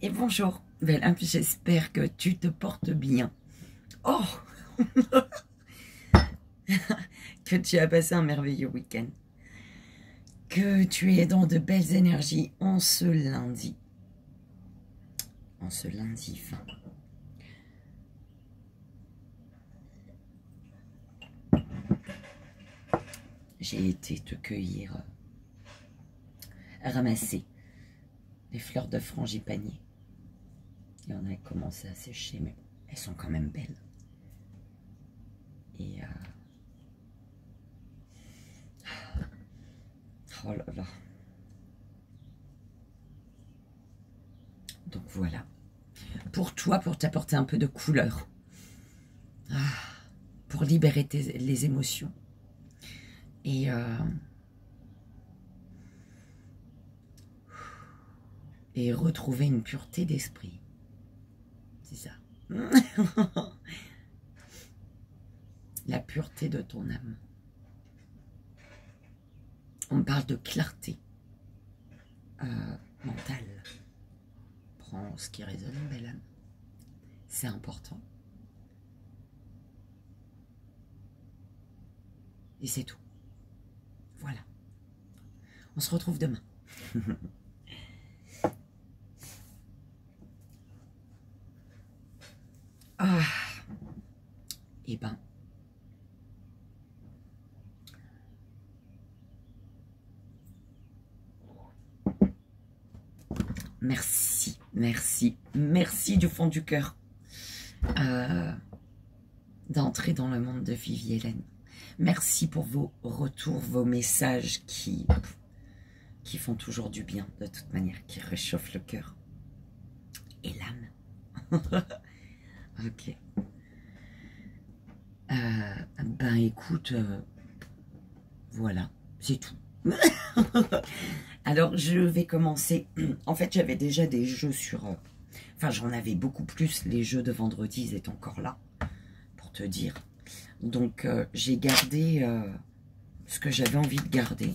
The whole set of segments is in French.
Et bonjour, Bella, j'espère que tu te portes bien. Oh que tu as passé un merveilleux week-end. Que tu es dans de belles énergies en ce lundi. En ce lundi fin. J'ai été te cueillir, ramasser des fleurs de frangipanier. Il y en a qui commencé à sécher, mais elles sont quand même belles. Et oh là là. Donc voilà. Pour toi, pour t'apporter un peu de couleur. Pour libérer les émotions. Et retrouver une pureté d'esprit. C'est ça. La pureté de ton âme. On parle de clarté mentale. Prends ce qui résonne, belle âme. C'est important. Et c'est tout. Voilà. On se retrouve demain. Eh ben. Merci, merci, merci du fond du cœur d'entrer dans le monde de Vivi Hélène. Merci pour vos retours, vos messages qui font toujours du bien, de toute manière, qui réchauffent le cœur et l'âme. Ok. Ben écoute, voilà, c'est tout. Alors je vais commencer. En fait, j'avais déjà des jeux sur... Enfin, j'en avais beaucoup plus. Les jeux de vendredi, ils étaient encore là, pour te dire. Donc, j'ai gardé ce que j'avais envie de garder.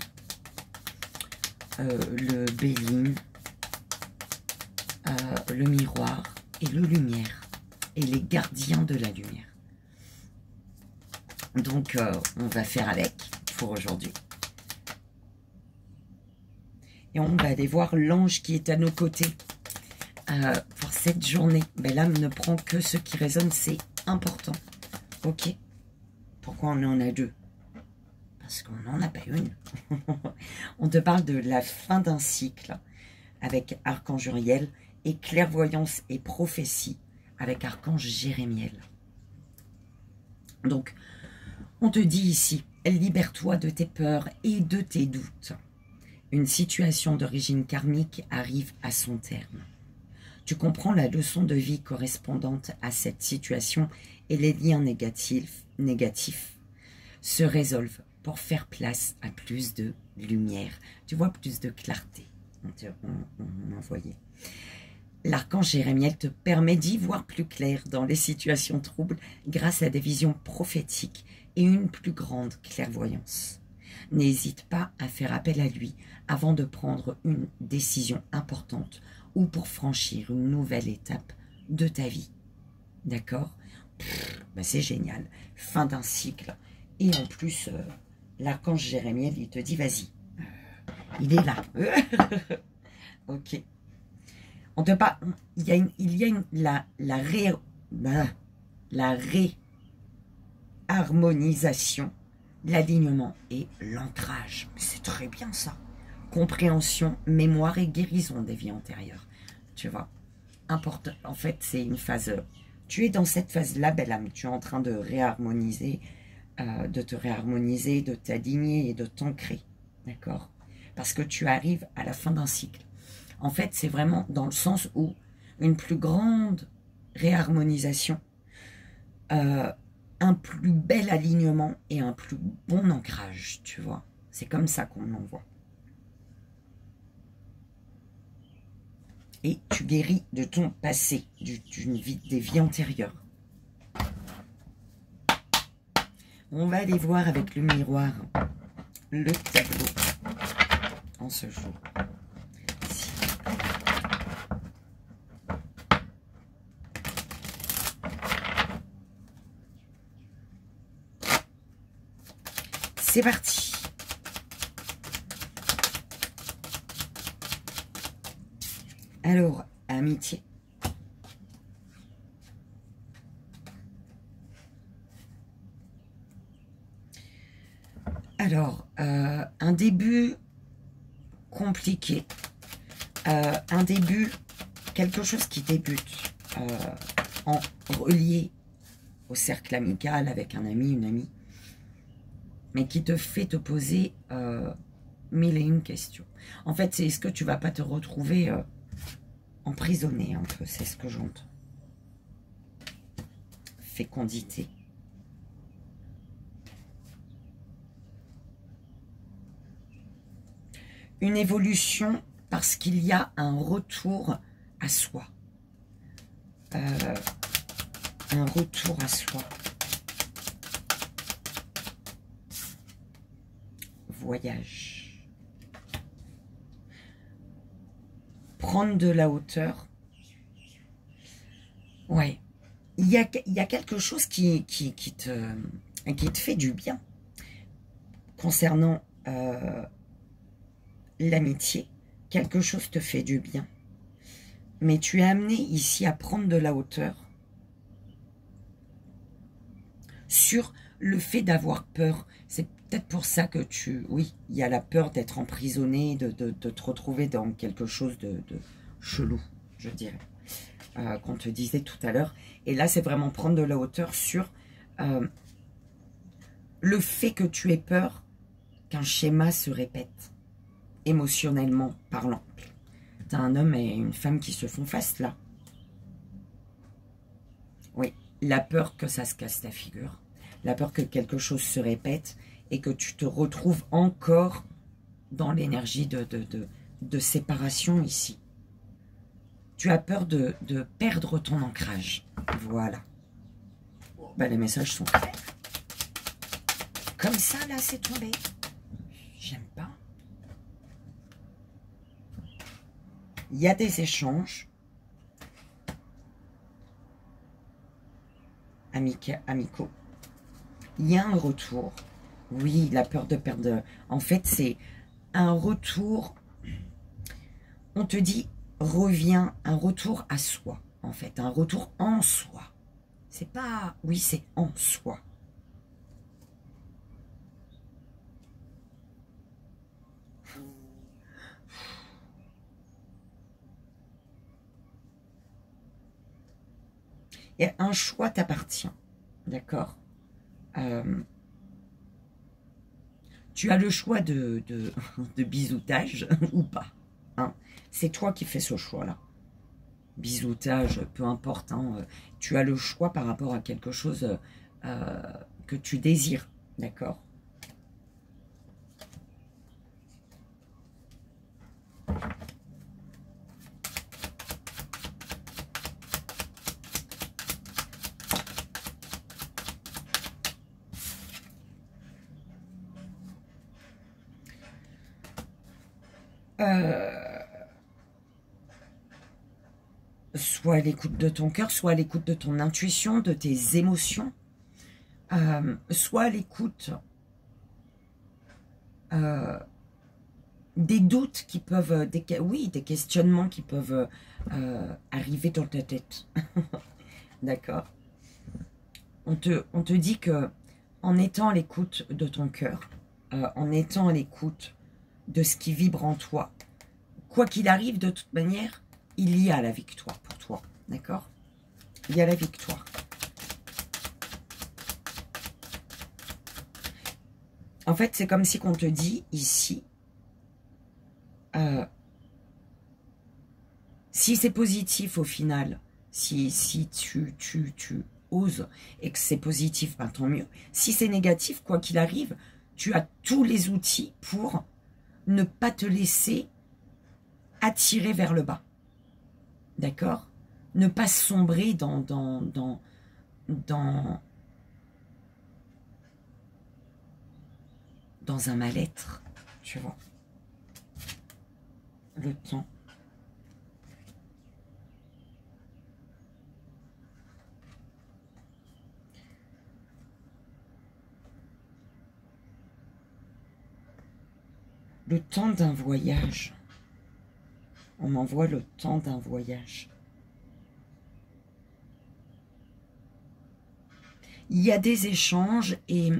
Le Béline, le miroir et le lumière. Et les gardiens de la lumière. Donc, on va faire avec pour aujourd'hui. Et on va aller voir l'ange qui est à nos côtés pour cette journée. Ben, l'âme ne prend que ce qui résonne, c'est important. Ok. Pourquoi on en a deux? Parce qu'on n'en a pas une. On te parle de la fin d'un cycle avec Archange Uriel et clairvoyance et prophétie avec Archange Jérémiel. Donc, on te dit ici, libère-toi de tes peurs et de tes doutes. Une situation d'origine karmique arrive à son terme. Tu comprends la leçon de vie correspondante à cette situation et les liens négatifs se résolvent pour faire place à plus de lumière. Tu vois, plus de clarté. On envoyait. L'archange Jérémiel te permet d'y voir plus clair dans les situations troubles grâce à des visions prophétiques et une plus grande clairvoyance. N'hésite pas à faire appel à lui avant de prendre une décision importante ou pour franchir une nouvelle étape de ta vie. D'accord? Ben c'est génial. Fin d'un cycle. Et en plus, l'archange Jérémiel, il te dit, vas-y. Il est là. Ok. On te parle, la réharmonisation, l'alignement et l'ancrage. C'est très bien ça. Compréhension, mémoire et guérison des vies antérieures. Tu vois, important. En fait, c'est une phase. Tu es dans cette phase-là, belle âme. Tu es en train de réharmoniser, de t'aligner et de t'ancrer. D'accord? Parce que tu arrives à la fin d'un cycle. En fait, c'est vraiment dans le sens où une plus grande réharmonisation, un plus bel alignement et un plus bon ancrage, tu vois. C'est comme ça qu'on l'envoie. Et tu guéris de ton passé, des vies antérieures. On va aller voir avec le miroir le tableau en ce jour. C'est parti. Alors, amitié. Alors, un début compliqué. Un début, quelque chose qui débute en relié au cercle amical avec un ami, une amie, mais qui te fait te poser mille et une questions. En fait, c'est est-ce que tu vas pas te retrouver emprisonné un peu, c'est ce que j'entends. Fécondité. Une évolution parce qu'il y a un retour à soi. Un retour à soi. Voyage. Prendre de la hauteur. Ouais. Il y a quelque chose qui te fait du bien concernant l'amitié. Quelque chose te fait du bien. Mais tu es amené ici à prendre de la hauteur sur le fait d'avoir peur. C'est peut-être pour ça que oui, il y a la peur d'être emprisonné, de te retrouver dans quelque chose de chelou, je dirais, qu'on te disait tout à l'heure. Et là, c'est vraiment prendre de la hauteur sur le fait que tu aies peur qu'un schéma se répète, émotionnellement parlant. T'as un homme et une femme qui se font face, là. Oui, la peur que ça se casse ta figure. La peur que quelque chose se répète et que tu te retrouves encore dans l'énergie de séparation ici. Tu as peur de perdre ton ancrage. Voilà. Ben, les messages sont clairs. Comme ça, là, c'est tombé. J'aime pas. Il y a des échanges amicaux. Il y a un retour. Oui, la peur de perdre. En fait, c'est un retour. On te dit, reviens, un retour à soi. En fait, un retour en soi. C'est pas... Oui, c'est en soi. Et un choix t'appartient, d'accord? Tu as le choix de bisoutage ou pas. Hein? C'est toi qui fais ce choix-là. Bisoutage, peu importe. Hein, tu as le choix par rapport à quelque chose que tu désires, d'accord? Soit à l'écoute de ton cœur, soit à l'écoute de ton intuition, de tes émotions, soit à l'écoute des doutes qui peuvent, oui, des questionnements qui peuvent arriver dans ta tête. D'accord? On te dit que en étant à l'écoute de ton cœur, en étant à l'écoute de ce qui vibre en toi, quoi qu'il arrive, de toute manière, il y a la victoire pour toi. D'accord? Il y a la victoire. En fait, c'est comme si qu'on te dit ici, si c'est positif au final, si tu oses et que c'est positif, ben, tant mieux. Si c'est négatif, quoi qu'il arrive, tu as tous les outils pour ne pas te laisser attirer vers le bas. D'accord? Ne pas sombrer dans un mal-être, tu vois. Le temps. Le temps d'un voyage. On m'envoie le temps d'un voyage. Il y a des échanges et...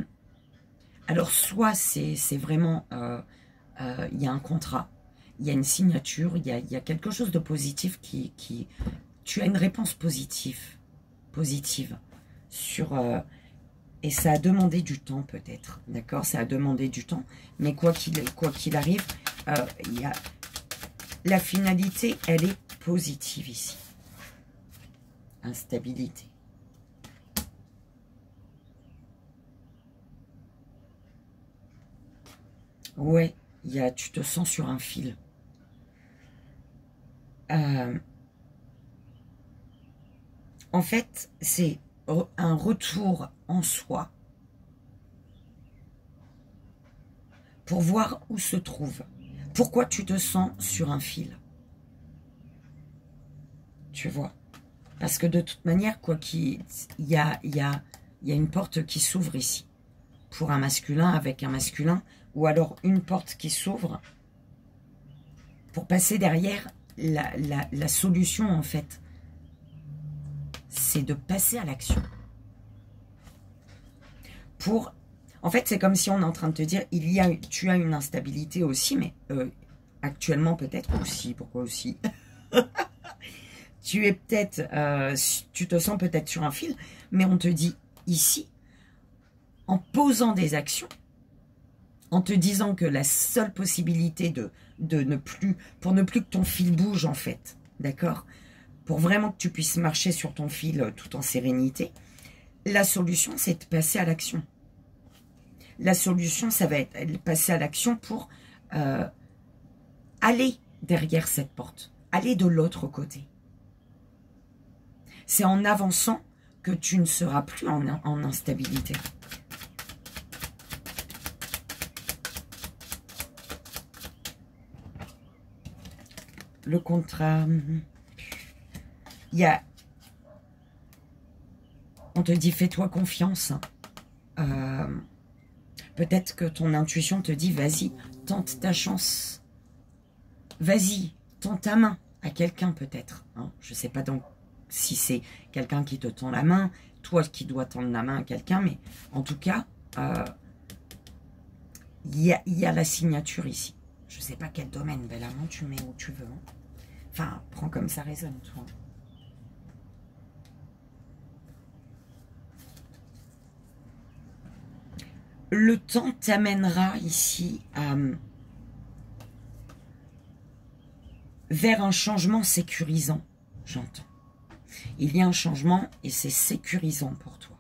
Alors, soit c'est vraiment... il y a un contrat, il y a une signature, il y a quelque chose de positif qui... Tu as une réponse positive sur... et ça a demandé du temps peut-être, d'accord? Ça a demandé du temps, mais quoi qu'il arrive, il y a... La finalité, elle est positive ici. Instabilité. Ouais, tu te sens sur un fil. En fait, c'est un retour en soi pour voir où se trouve. Pourquoi tu te sens sur un fil? Tu vois? Parce que de toute manière, il y a une porte qui s'ouvre ici. Pour un masculin avec un masculin. Ou alors une porte qui s'ouvre pour passer derrière la solution, en fait. C'est de passer à l'action. En fait, c'est comme si on est en train de te dire, tu as une instabilité aussi, mais actuellement peut-être aussi. Pourquoi aussi? Tu es peut-être, tu te sens peut-être sur un fil, mais on te dit ici, en posant des actions, en te disant que la seule possibilité pour ne plus que ton fil bouge en fait, d'accord? Pour vraiment que tu puisses marcher sur ton fil tout en sérénité, la solution c'est de passer à l'action. La solution ça va être passer à l'action pour aller derrière cette porte, aller de l'autre côté. C'est en avançant que tu ne seras plus en instabilité. Le contrat, on te dit fais-toi confiance. Peut-être que ton intuition te dit vas-y, tente ta chance. Vas-y, tends ta main à quelqu'un peut-être. Hein. Je ne sais pas donc si c'est quelqu'un qui te tend la main, toi qui dois tendre la main à quelqu'un, mais en tout cas, il y a la signature ici. Je ne sais pas quel domaine, belle amant, tu mets où tu veux. Hein. Enfin, prends comme ça résonne, toi. Le temps t'amènera ici vers un changement sécurisant, j'entends. Il y a un changement et c'est sécurisant pour toi.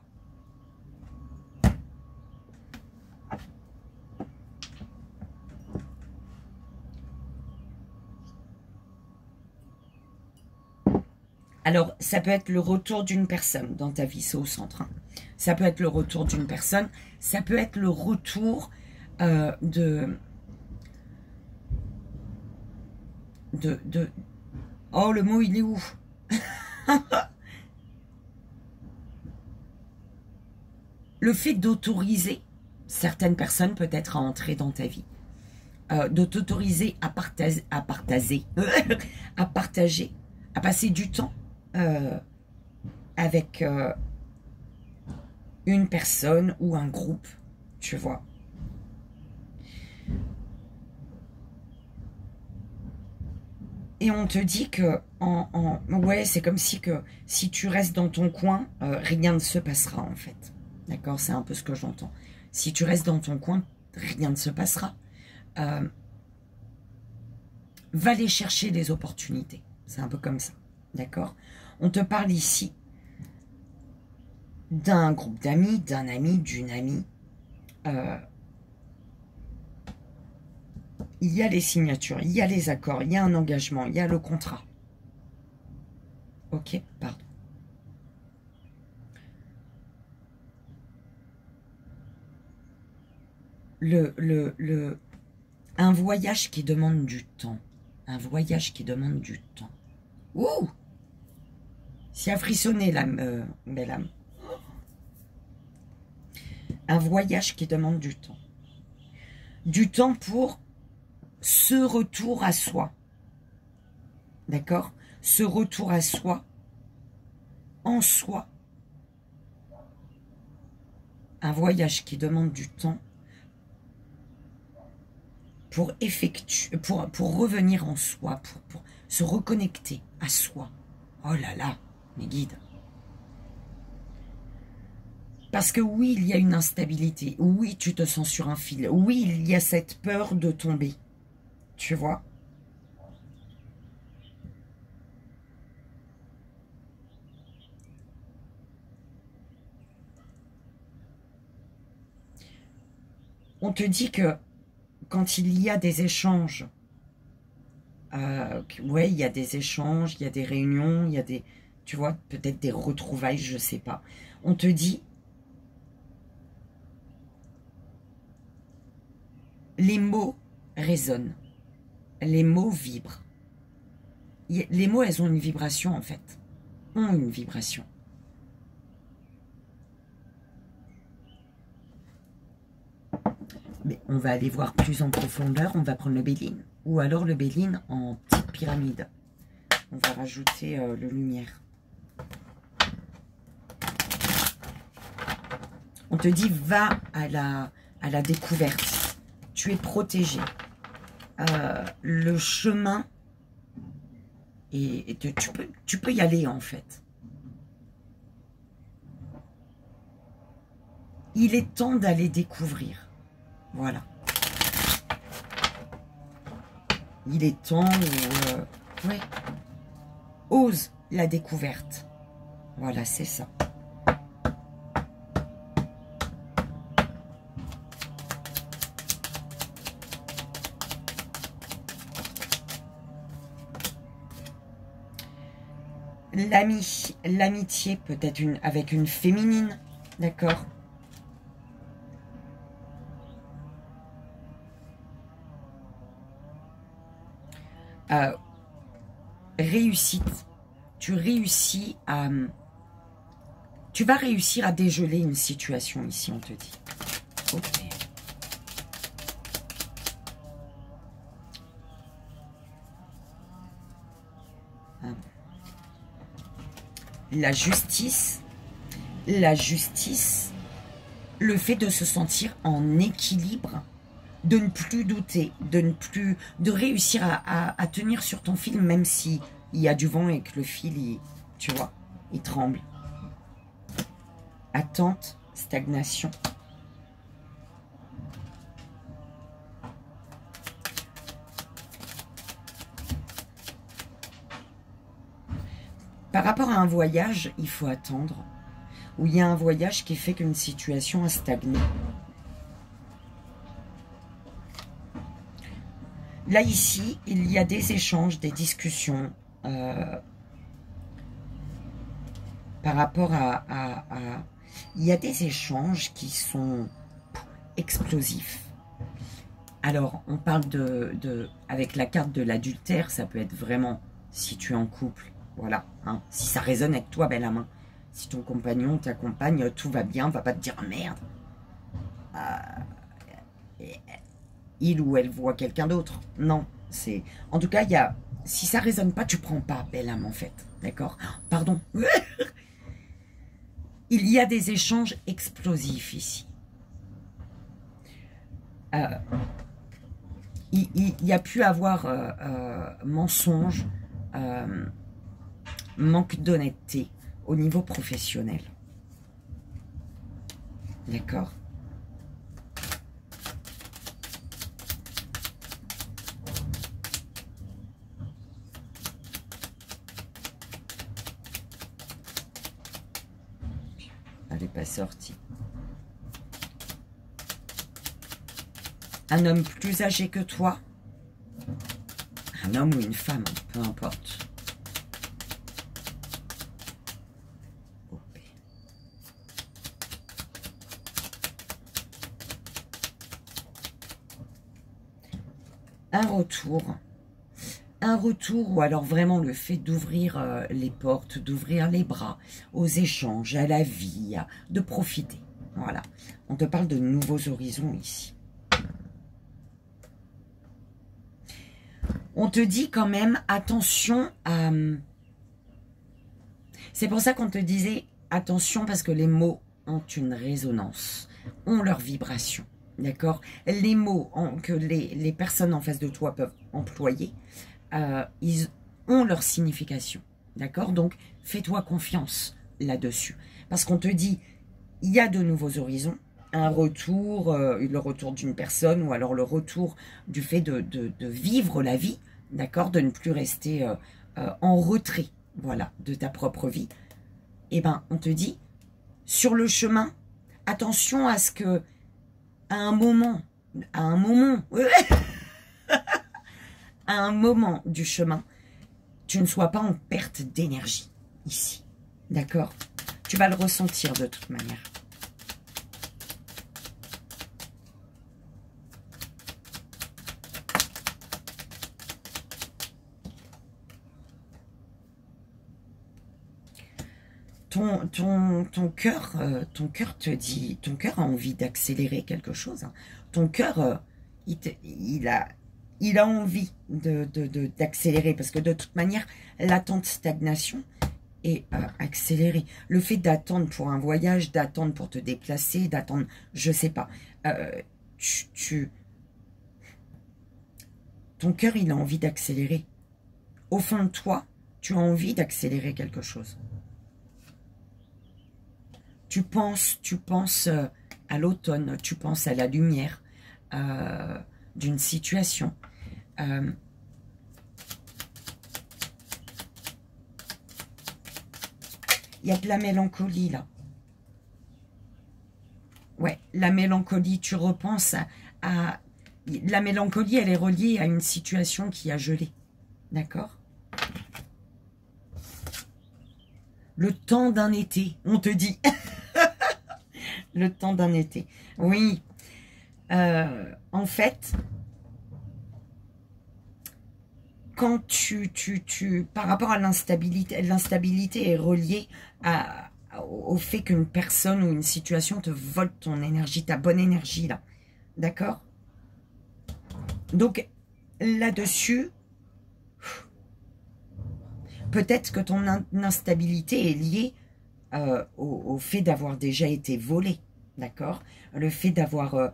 Alors, ça peut être le retour d'une personne dans ta vie, c'est au centre. Hein. Ça peut être le retour d'une personne, ça peut être le retour Oh, le mot, il est où? Le fait d'autoriser certaines personnes peut-être à entrer dans ta vie. De t'autoriser à partager, à partager, à passer du temps avec une personne ou un groupe, tu vois. Et on te dit que, ouais, c'est comme si tu restes dans ton coin, rien ne se passera en fait. D'accord, c'est un peu ce que j'entends. Si tu restes dans ton coin, rien ne se passera. Va aller chercher des opportunités. C'est un peu comme ça. D'accord? On te parle ici d'un groupe d'amis, d'un ami, d'une amie. Il y a les signatures, il y a les accords, il y a un engagement, il y a le contrat. Ok, pardon. Un voyage qui demande du temps. Un voyage qui demande du temps. Ouh! Si a frissonné l'âme, belle âme. Un voyage qui demande du temps. Du temps pour ce retour à soi. D'accord? Ce retour à soi, en soi. Un voyage qui demande du temps pour effectuer, pour revenir en soi, pour se reconnecter à soi. Oh là là, mes guides. Parce que oui, il y a une instabilité. Oui, tu te sens sur un fil. Oui, il y a cette peur de tomber. Tu vois? On te dit que quand il y a des échanges, ouais, il y a des échanges, il y a des réunions, il y a des, tu vois, peut-être des retrouvailles, je sais pas. On te dit, les mots résonnent, les mots vibrent. Les mots, elles ont une vibration en fait, ont une vibration. Mais on va aller voir plus en profondeur, on va prendre le Béline. Ou alors le Béline en petite pyramide. On va rajouter le lumière. On te dit, va à la découverte. Tu es protégé. Le chemin, et tu peux y aller en fait. Il est temps d'aller découvrir. Voilà. Il est temps où... ouais. Ose la découverte. Voilà, c'est ça. L'amitié peut-être avec une féminine, d'accord? Réussite. Tu réussis à... Tu vas réussir à dégeler une situation ici, on te dit. Ok. La justice, le fait de se sentir en équilibre, de ne plus douter, de réussir à tenir sur ton fil, même si il y a du vent et que le fil, tu vois, il tremble. Attente, stagnation. Par rapport à un voyage, il faut attendre. Ou il y a un voyage qui fait qu'une situation a stagné. Là, ici, il y a des échanges, des discussions par rapport à... Il y a des échanges qui sont explosifs. Alors, on parle avec la carte de l'adultère, ça peut être vraiment si tu es en couple. Voilà, hein. Si ça résonne avec toi, belle à main. Si ton compagnon, ta compagne, tout va bien, va pas te dire « merde ». Il ou elle voit quelqu'un d'autre. Non, c'est... En tout cas, il y a... Si ça résonne pas, tu prends pas, belle âme, en fait. D'accord? Pardon. Il y a des échanges explosifs ici. Il y a pu avoir mensonge, manque d'honnêteté au niveau professionnel. D'accord? Elle n'est pas sortie. Un homme plus âgé que toi, un homme ou une femme, peu importe. Un retour ou alors vraiment le fait d'ouvrir les portes, d'ouvrir les bras aux échanges, à la vie, de profiter. Voilà, on te parle de nouveaux horizons ici. On te dit quand même, attention à... C'est pour ça qu'on te disait, attention parce que les mots ont une résonance, ont leur vibration, d'accord? Les mots que les personnes en face de toi peuvent employer, ils ont leur signification, d'accord? Donc, fais-toi confiance là-dessus. Parce qu'on te dit, il y a de nouveaux horizons, un retour, le retour d'une personne ou alors le retour du fait de vivre la vie, d'accord, de ne plus rester en retrait, voilà, de ta propre vie. Eh ben, on te dit, sur le chemin, attention à ce que, à un moment, à un moment du chemin, tu ne sois pas en perte d'énergie ici, d'accord? Tu vas le ressentir de toute manière. Ton cœur te dit, ton cœur a envie d'accélérer quelque chose. Hein. Ton cœur, il a envie d'accélérer parce que de toute manière, l'attente stagnation est accélérée. Le fait d'attendre pour un voyage, d'attendre pour te déplacer, d'attendre, je sais pas, ton cœur, il a envie d'accélérer. Au fond de toi, tu as envie d'accélérer quelque chose. Tu penses à l'automne, tu penses à la lumière d'une situation. Il y a de la mélancolie là. Ouais, la mélancolie, tu repenses à... La mélancolie, elle est reliée à une situation qui a gelé. D'accord? Le temps d'un été, on te dit. Le temps d'un été. Oui. En fait, quand par rapport à l'instabilité est reliée au fait qu'une personne ou une situation te vole ton énergie, ta bonne énergie, là. D'accord? Donc, là-dessus, peut-être que ton instabilité est liée au fait d'avoir déjà été volé, d'accord? Le fait d'avoir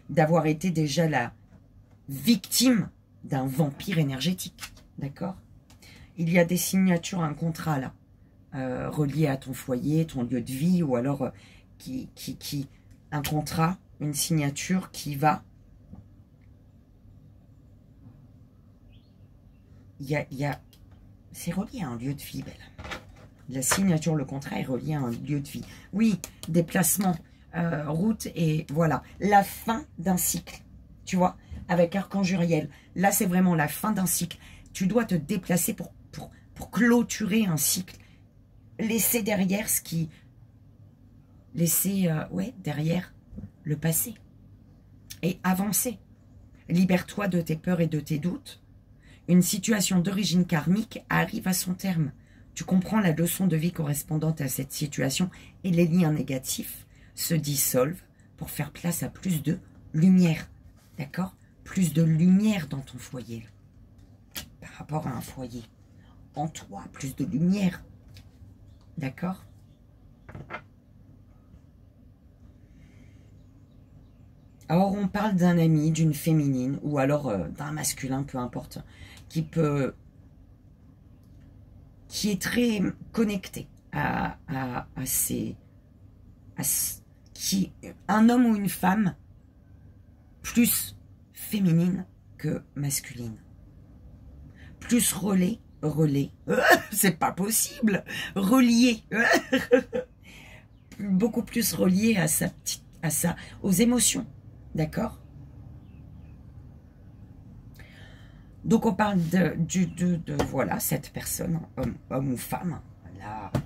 d'avoir été déjà la victime d'un vampire énergétique, d'accord? Il y a des signatures, un contrat là, relié à ton foyer, ton lieu de vie, ou alors un contrat, une signature qui va... C'est relié à un lieu de vie, belle. La signature, le contrat est relié à un lieu de vie. Oui, déplacement, route et voilà. La fin d'un cycle, tu vois, avec Archange Uriel. Là, c'est vraiment la fin d'un cycle. Tu dois te déplacer pour clôturer un cycle. Laisser derrière ce qui... Laisser, ouais, derrière le passé. Et avancer. Libère-toi de tes peurs et de tes doutes. Une situation d'origine karmique arrive à son terme. Tu comprends la leçon de vie correspondante à cette situation et les liens négatifs se dissolvent pour faire place à plus de lumière. D'accord? Plus de lumière dans ton foyer. Par rapport à un foyer. En toi, plus de lumière. D'accord? Alors, on parle d'un ami, d'une féminine, ou alors d'un masculin, peu importe, qui est très connecté un homme ou une femme plus féminine que masculine. Plus relais, c'est pas possible, relié, beaucoup plus relié aux émotions. D'accord? Donc on parle de voilà, cette personne, homme ou femme.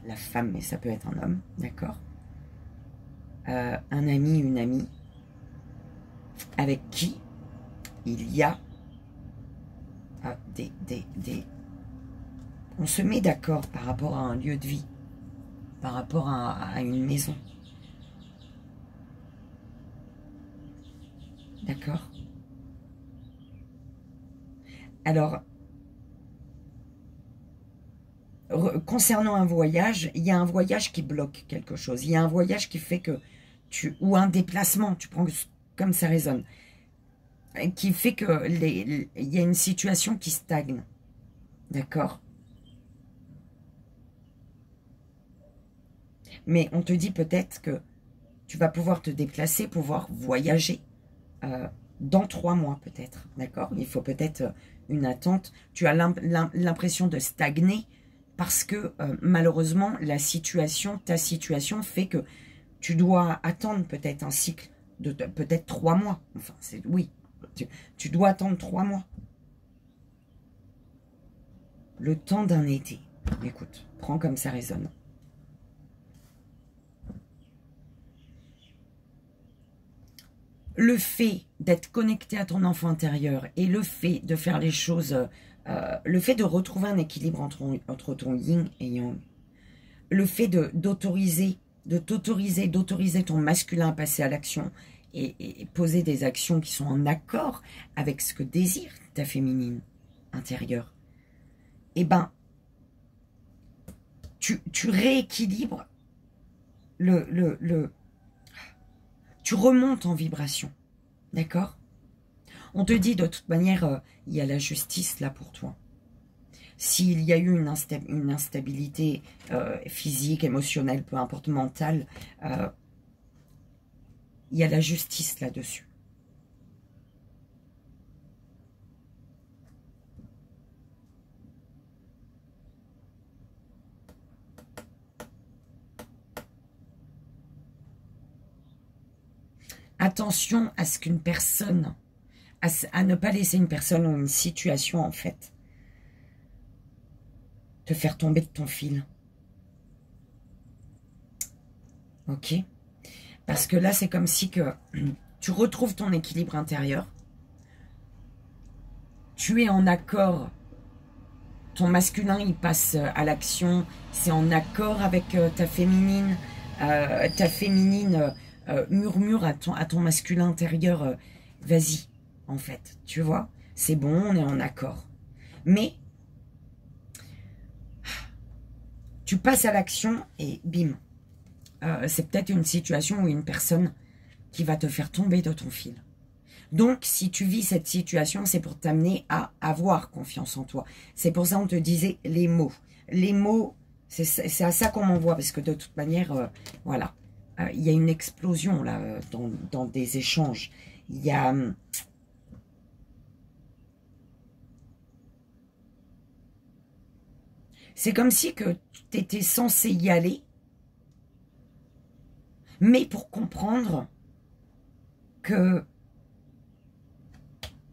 La femme, mais ça peut être un homme, d'accord? Un ami, une amie, avec qui il y a on se met d'accord par rapport à un lieu de vie, par rapport à une maison. D'accord? Alors, concernant un voyage, il y a un voyage qui bloque quelque chose. Il y a un voyage qui fait que ou un déplacement, tu prends comme ça résonne, qui fait que il y a une situation qui stagne. D'accord? Mais on te dit peut-être que tu vas pouvoir te déplacer, pouvoir voyager dans 3 mois peut-être. D'accord? Il faut peut-être une attente. Tu as l'impression de stagner parce que malheureusement, ta situation fait que tu dois attendre peut-être un cycle de peut-être 3 mois. Enfin, oui, tu dois attendre 3 mois. Le temps d'un été. Écoute, prends comme ça résonne. Le fait d'être connecté à ton enfant intérieur et le fait de faire les choses, le fait de retrouver un équilibre entre ton yin et yang, le fait d'autoriser ton masculin à passer à l'action et poser des actions qui sont en accord avec ce que désire ta féminine intérieure, eh ben, tu rééquilibres tu remontes en vibration, d'accord? On te dit de toute manière, il y a la justice là pour toi. S'il y a eu une instabilité physique, émotionnelle, peu importe, mentale, il y a la justice là-dessus. Attention à ce qu'une personne, à ne pas laisser une personne ou une situation, en fait, te faire tomber de ton fil. Ok? Parce que là, c'est comme si que tu retrouves ton équilibre intérieur. Tu es en accord. Ton masculin, il passe à l'action. C'est en accord avec ta féminine. Ta féminine murmure à ton masculin intérieur. Vas-y, en fait. Tu vois? C'est bon, on est en accord. Mais tu passes à l'action et bim. C'est peut-être une situation ou une personne qui va te faire tomber de ton fil. Donc, si tu vis cette situation, c'est pour t'amener à avoir confiance en toi. C'est pour ça qu'on te disait les mots. Les mots, c'est à ça qu'on m'envoie, parce que de toute manière, voilà. Il y a une explosion, là, dans des échanges. Il y a... c'est comme si que tu étais censé y aller, mais pour comprendre que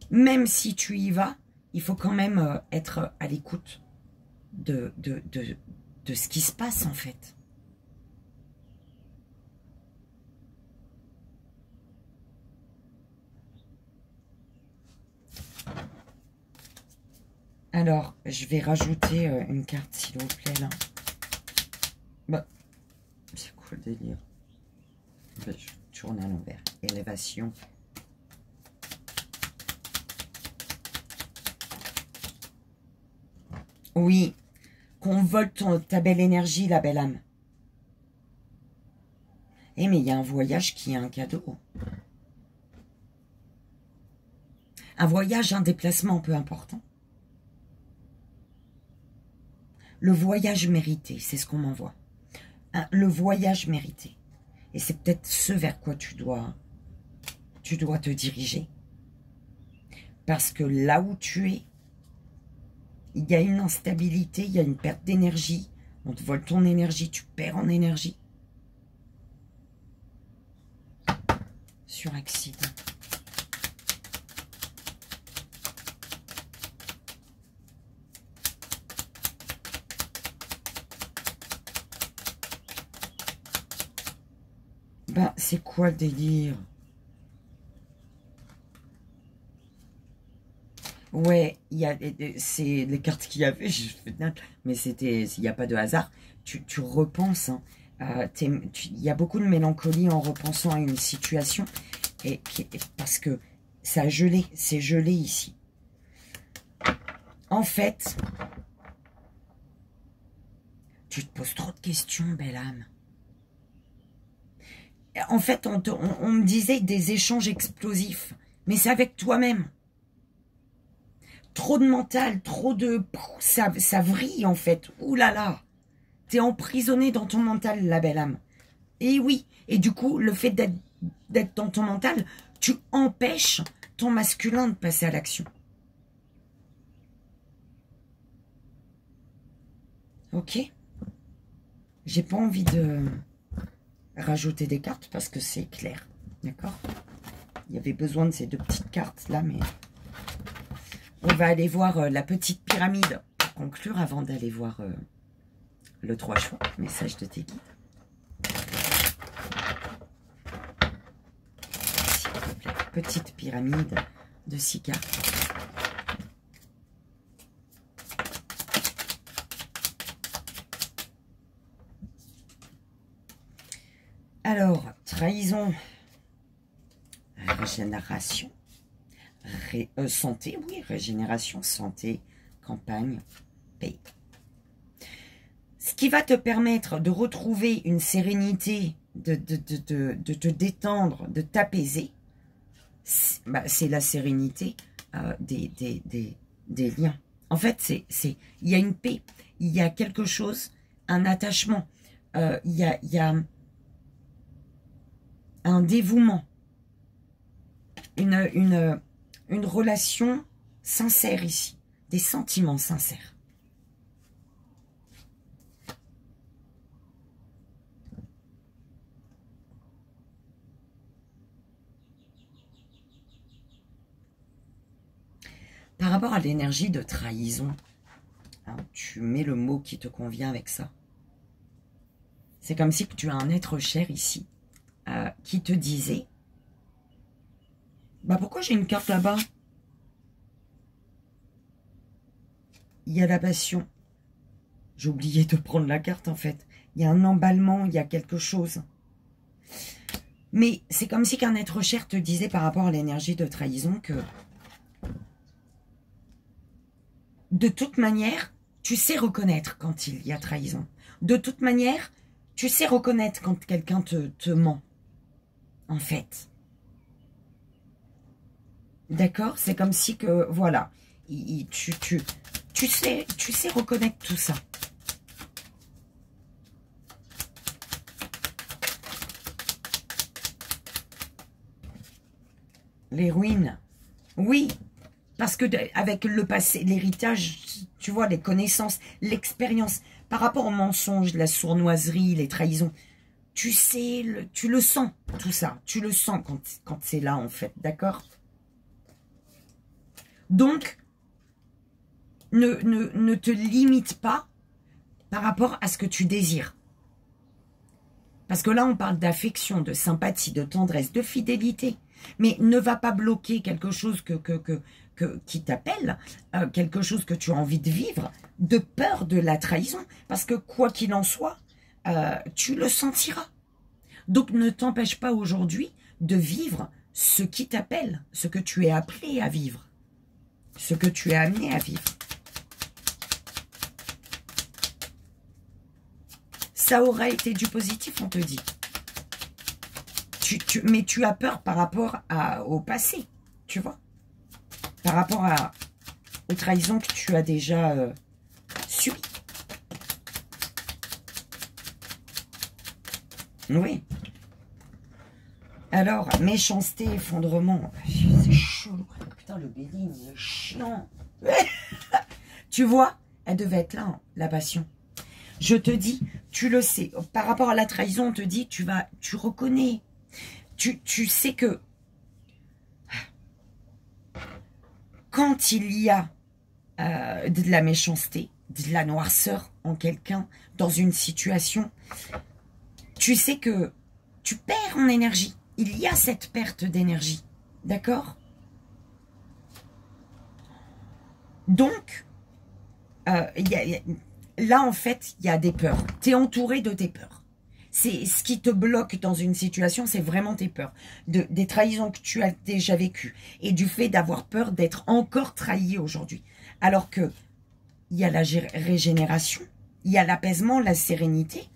même si tu y vas, il faut quand même être à l'écoute de ce qui se passe en fait. Alors, je vais rajouter une carte s'il vous plaît là. Bah, c'est quoi le délire? Je tourne à l'envers. Élévation. Oui, qu'on vole ta belle énergie, la belle âme. Eh, mais il y a un voyage qui est un cadeau. Un voyage, un déplacement peu important. Le voyage mérité, c'est ce qu'on m'envoie. Le voyage mérité. Et c'est peut-être ce vers quoi tu dois te diriger. Parce que là où tu es, il y a une instabilité, il y a une perte d'énergie. On te vole ton énergie, tu perds en énergie. Sur accident. Ben, c'est quoi le délire? Ouais, c'est les cartes qu'il y avait, mais il n'y a pas de hasard. Tu repenses, hein, il y a beaucoup de mélancolie en repensant à une situation, parce que ça a gelé, c'est gelé ici. En fait, tu te poses trop de questions, belle âme. En fait, on me disait des échanges explosifs. Mais c'est avec toi-même. Trop de mental, trop de... Ça vrille, en fait. Ouh là là. T'es emprisonné dans ton mental, la belle âme. Et oui. Et du coup, le fait d'être dans ton mental, tu empêches ton masculin de passer à l'action. Ok. J'ai pas envie de rajouter des cartes parce que c'est clair. D'accord? Il y avait besoin de ces deux petites cartes là, mais on va aller voir la petite pyramide pour conclure avant d'aller voir le 3 choix. Message de tes guides. S'il te plaît. Petite pyramide de 6 cartes. Alors, trahison, régénération, santé, oui, régénération, santé, campagne, paix. Ce qui va te permettre de retrouver une sérénité, de te détendre, de t'apaiser, c'est la sérénité des liens. En fait, il y a une paix, il y a quelque chose, un attachement, il y a un dévouement, une relation sincère ici, des sentiments sincères. Par rapport à l'énergie de trahison, hein, tu mets le mot qui te convient avec ça. C'est comme si tu as un être cher ici, qui te disait, bah pourquoi j'ai une carte là-bas? Il y a la passion. J'ai oublié de prendre la carte en fait. Il y a un emballement, il y a quelque chose. Mais c'est comme si qu'un être cher te disait par rapport à l'énergie de trahison que de toute manière, tu sais reconnaître quand il y a trahison. De toute manière, tu sais reconnaître quand quelqu'un te ment. En fait. D'accord? C'est comme si que, voilà, tu sais reconnaître tout ça. Les ruines. Oui, parce que avec le passé, l'héritage, tu vois, les connaissances, l'expérience, par rapport aux mensonges, la sournoiserie, les trahisons, tu sais, tu le sens, tout ça. Tu le sens quand c'est là, en fait. D'accord? Donc, ne te limite pas par rapport à ce que tu désires. Parce que là, on parle d'affection, de sympathie, de tendresse, de fidélité. Mais ne va pas bloquer quelque chose qui t'appelle, quelque chose que tu as envie de vivre, de peur de la trahison. Parce que quoi qu'il en soit, tu le sentiras. Donc ne t'empêche pas aujourd'hui de vivre ce qui t'appelle, ce que tu es appelé à vivre, ce que tu es amené à vivre. Ça aura été du positif, on te dit. Mais tu as peur par rapport au passé, tu vois. Par rapport aux trahisons que tu as déjà subies. Oui. Alors, méchanceté, effondrement. C'est chaud. Putain, le bélier, il est chiant. Tu vois, elle devait être là, hein, la passion. Je te dis, tu le sais. Par rapport à la trahison, on te dit, tu reconnais. Tu sais que quand il y a de la méchanceté, de la noirceur en quelqu'un, dans une situation, tu sais que tu perds en énergie. Il y a cette perte d'énergie. D'accord? Donc, là, en fait, il y a des peurs. Tu es entouré de tes peurs. C'est ce qui te bloque dans une situation, c'est vraiment tes peurs. Des trahisons que tu as déjà vécues. Et du fait d'avoir peur d'être encore trahi aujourd'hui. Alors que il y a la régénération, il y a l'apaisement, la sérénité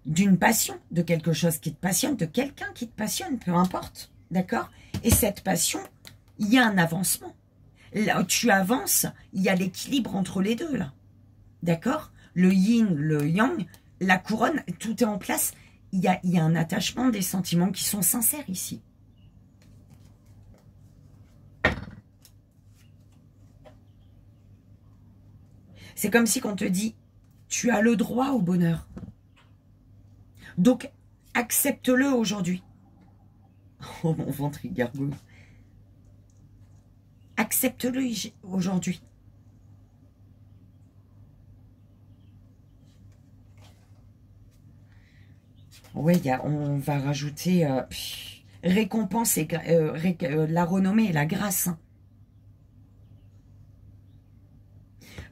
d'une passion, de quelque chose qui te passionne, de quelqu'un qui te passionne, peu importe, d'accord? Et cette passion, il y a un avancement. Là où tu avances, il y a l'équilibre entre les deux, là, d'accord? Le yin, le yang, la couronne, tout est en place. Il y a un attachement, des sentiments qui sont sincères ici. C'est comme si on te dit, tu as le droit au bonheur. Donc, accepte-le aujourd'hui. Oh, mon ventre, il gargouille. Accepte-le aujourd'hui. Oui, on va rajouter récompense et la renommée et la grâce.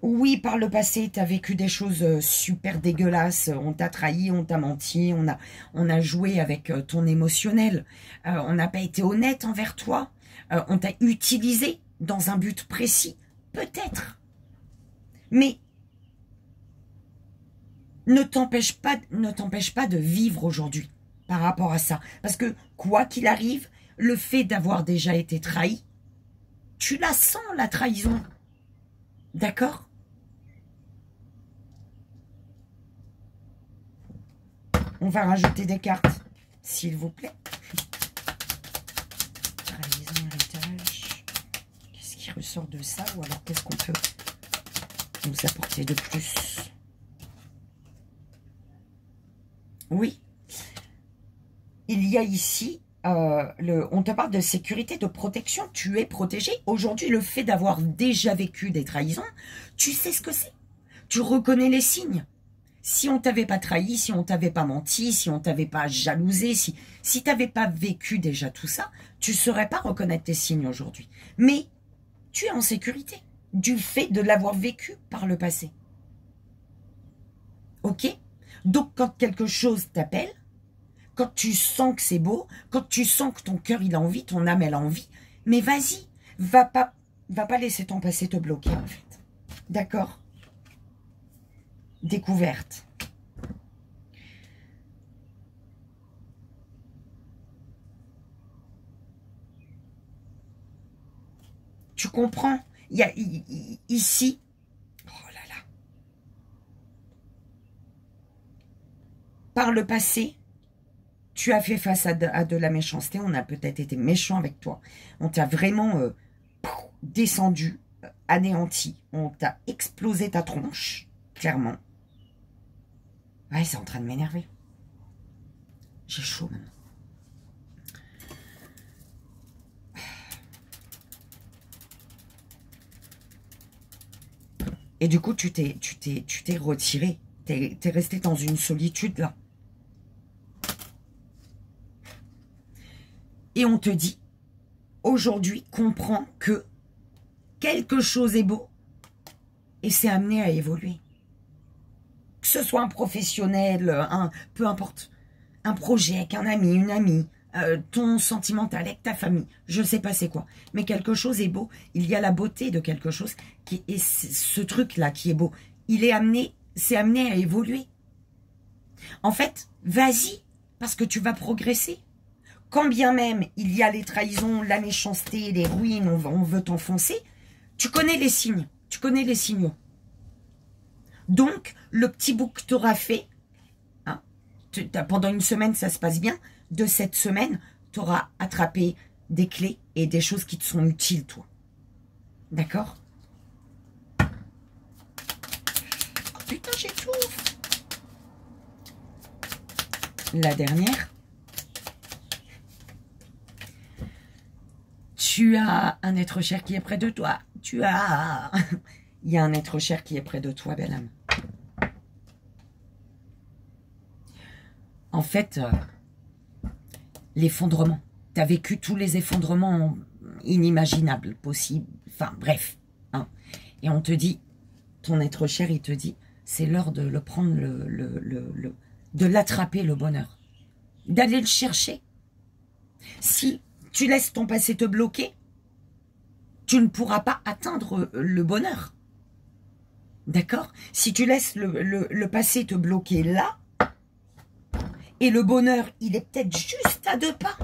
Oui, par le passé, tu as vécu des choses super dégueulasses. On t'a trahi, on t'a menti, on a joué avec ton émotionnel. On n'a pas été honnête envers toi. On t'a utilisé dans un but précis. Peut-être. Mais ne t'empêche pas de vivre aujourd'hui par rapport à ça. Parce que, quoi qu'il arrive, le fait d'avoir déjà été trahi, tu la sens, la trahison. D'accord? On va rajouter des cartes, s'il vous plaît. Trahison, héritage. Qu'est-ce qui ressort de ça? Ou alors, qu'est-ce qu'on peut nous apporter de plus? Oui. Il y a ici, on te parle de sécurité, de protection. Tu es protégé. Aujourd'hui, le fait d'avoir déjà vécu des trahisons, tu sais ce que c'est. Tu reconnais les signes. Si on t'avait pas trahi, si on t'avait pas menti, si on t'avait pas jalousé, si tu n'avais pas vécu déjà tout ça, tu ne saurais pas reconnaître tes signes aujourd'hui. Mais tu es en sécurité du fait de l'avoir vécu par le passé. Ok? Donc, quand quelque chose t'appelle, quand tu sens que c'est beau, quand tu sens que ton cœur il a envie, ton âme elle a envie, mais vas-y, va pas laisser ton passé te bloquer en fait. D'accord? Découverte. Tu comprends? Il y a ici, oh là là, par le passé, tu as fait face à de la méchanceté, on a peut-être été méchant avec toi, on t'a vraiment descendu, anéanti, on t'a explosé ta tronche, clairement. Ouais, c'est en train de m'énerver. J'ai chaud maintenant. Et du coup, tu t'es retiré. T'es resté dans une solitude, là. Et on te dit, aujourd'hui, comprends que quelque chose est beau et c'est amené à évoluer. Que ce soit un professionnel, peu importe, un projet avec un ami, une amie, ton sentimental avec ta famille, je ne sais pas c'est quoi, mais quelque chose est beau. Il y a la beauté de quelque chose et ce truc-là qui est beau, c'est amené à évoluer. En fait, vas-y, parce que tu vas progresser. Quand bien même il y a les trahisons, la méchanceté, les ruines, on veut t'enfoncer, tu connais les signes, tu connais les signaux. Donc, le petit bout que tu auras fait, hein, pendant une semaine, ça se passe bien. De cette semaine, tu auras attrapé des clés et des choses qui te sont utiles, toi. D'accord? Oh, putain, j'étouffe. La dernière. Tu as un être cher qui est près de toi. Il y a un être cher qui est près de toi, belle âme. En fait, l'effondrement. Tu as vécu tous les effondrements inimaginables, possibles. Enfin, bref. Hein. Et on te dit, ton être cher, il te dit, c'est l'heure de le prendre, de l'attraper, le bonheur. D'aller le chercher. Si tu laisses ton passé te bloquer, tu ne pourras pas atteindre le bonheur. D'accord? Si tu laisses le passé te bloquer là, et le bonheur, il est peut-être juste à 2 pas.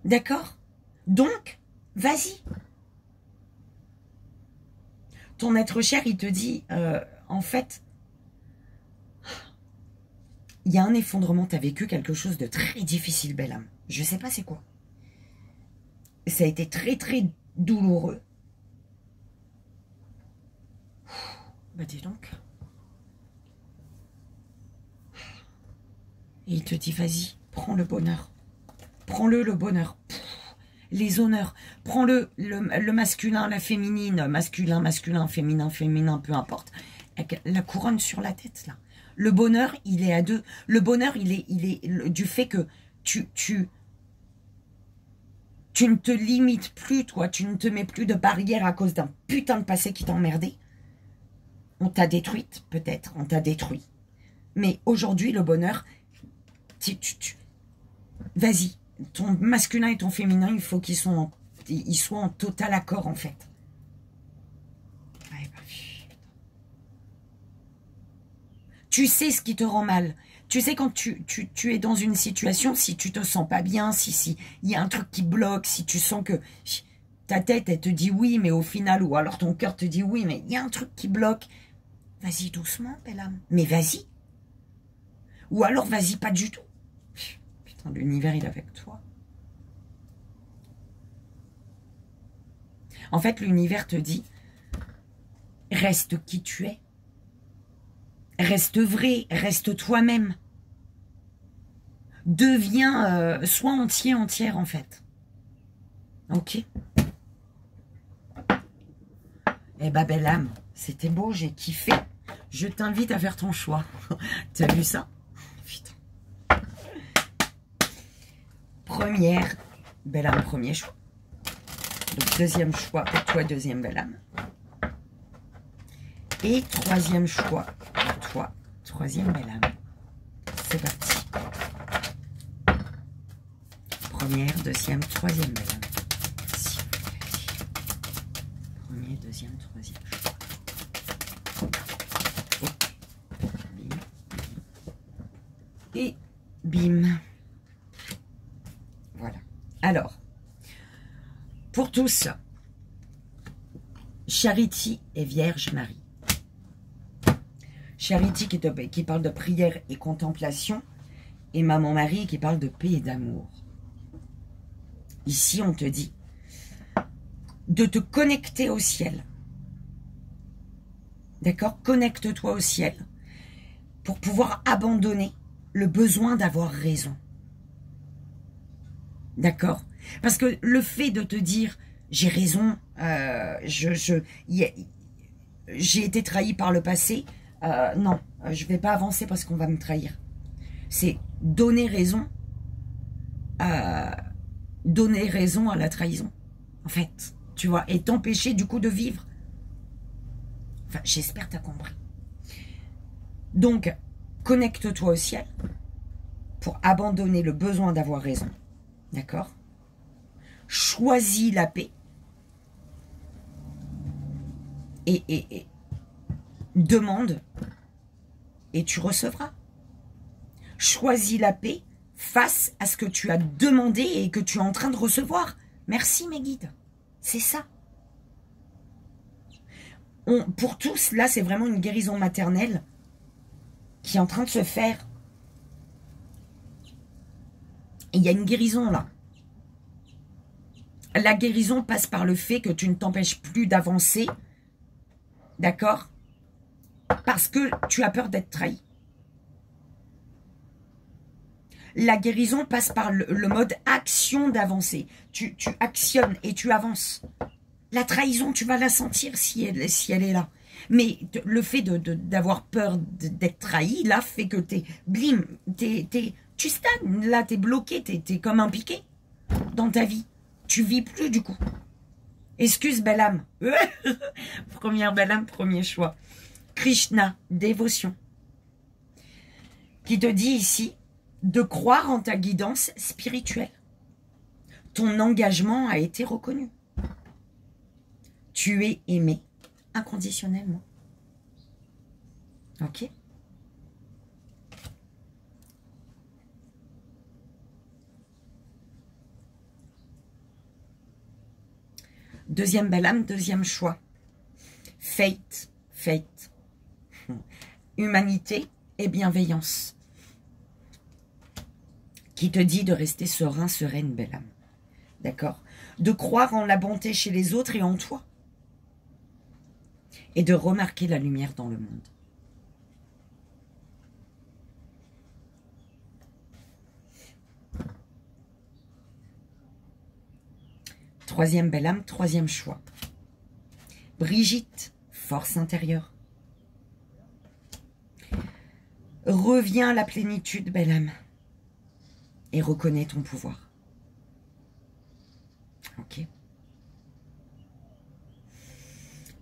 D'accord? Donc, vas-y. Ton être cher, il te dit, en fait, il y a un effondrement, tu as vécu quelque chose de très difficile, belle âme. Je ne sais pas c'est quoi. Ça a été très, très douloureux. Bah dis donc. Et il te dit, vas-y, prends le bonheur. Prends-le, le bonheur. Les honneurs. Prends-le, le masculin, la féminine, masculin, masculin, féminin, féminin, peu importe. La couronne sur la tête, là. Le bonheur, il est à 2. Le bonheur, il est du fait que tu ne te limites plus, toi. Tu ne te mets plus de barrières à cause d'un putain de passé qui t'a emmerdé. On t'a détruite, peut-être. On t'a détruit. Mais aujourd'hui, le bonheur, vas-y. Ton masculin et ton féminin, il faut qu'ils soient en total accord, en fait. Tu sais ce qui te rend mal. Tu sais quand tu es dans une situation, si tu te sens pas bien, si il y a un truc qui bloque, si tu sens que ta tête, elle te dit oui, mais au final, ou alors ton cœur te dit oui, mais il y a un truc qui bloque. Vas-y doucement, belle âme. Mais vas-y. Ou alors, vas-y pas du tout. Putain, l'univers, il est avec toi. En fait, l'univers te dit, reste qui tu es. Reste vrai, reste toi-même. Deviens, sois entier, entière, en fait. Ok. Eh ben, belle âme, c'était beau, j'ai kiffé. Je t'invite à faire ton choix. T'as vu ça? Putain. Première, belle âme, premier choix. Donc, deuxième choix pour toi, deuxième belle âme. Et troisième choix pour toi, troisième belle âme. C'est parti. Première, deuxième, troisième belle âme. S'il vous plaît. Premier, deuxième, troisième choix. Oh. Bim. Et bim. Voilà. Alors, pour tous, Charity et Vierge Marie. Charity qui parle de prière et contemplation, et Maman Marie qui parle de paix et d'amour. Ici, on te dit de te connecter au ciel. D'accord? Connecte-toi au ciel pour pouvoir abandonner le besoin d'avoir raison. D'accord? Parce que le fait de te dire j'ai raison, j'ai été trahi par le passé, non, je ne vais pas avancer parce qu'on va me trahir. C'est donner raison à la trahison, en fait, tu vois, et t'empêcher du coup de vivre. Enfin, j'espère que tu as compris. Donc, connecte-toi au ciel pour abandonner le besoin d'avoir raison, d'accord? Choisis la paix et demande et tu recevras. Choisis la paix face à ce que tu as demandé et que tu es en train de recevoir. Merci mes guides. C'est ça. Pour tous, là, c'est vraiment une guérison maternelle qui est en train de se faire. Et il y a une guérison là. La guérison passe par le fait que tu ne t'empêches plus d'avancer. D'accord? Parce que tu as peur d'être trahi. La guérison passe par le mode action d'avancer. Tu actionnes et tu avances. La trahison, tu vas la sentir si elle est là. Mais le fait d'avoir peur d'être trahi, là, fait que tu stagnes. Là, tu es bloqué, tu es comme un piqué dans ta vie. Tu vis plus du coup. Excuse, belle âme. Première belle âme, premier choix. Krishna, dévotion. Qui te dit ici de croire en ta guidance spirituelle. Ton engagement a été reconnu. Tu es aimé. inconditionnellement. Ok? Deuxième belle âme, deuxième choix. Fate, fate. Humanité et bienveillance. Qui te dit de rester serein, sereine, belle âme. D'accord? De croire en la bonté chez les autres et en toi. Et de remarquer la lumière dans le monde. Troisième belle âme, troisième choix. Brigitte, force intérieure. Reviens à la plénitude, belle âme. Et reconnais ton pouvoir. Ok.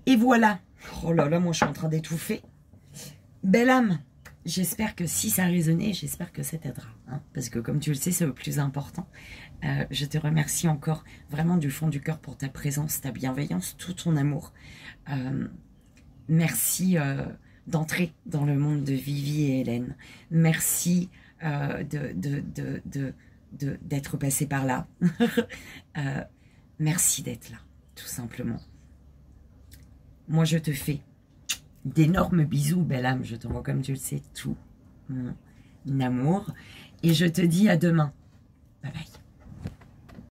Et voilà. Oh là là, moi je suis en train d'étouffer. Belle âme, j'espère que si ça a résonné, j'espère que ça t'aidera. Hein, parce que comme tu le sais, c'est le plus important. Je te remercie encore vraiment du fond du cœur pour ta présence, ta bienveillance, tout ton amour. Merci d'entrer dans le monde de Vivi et Hélène. Merci d'être passé par là. Merci d'être là, tout simplement. Moi, je te fais d'énormes bisous, belle âme. Je t'envoie, comme tu le sais, tout mon amour. Et je te dis à demain. Bye bye.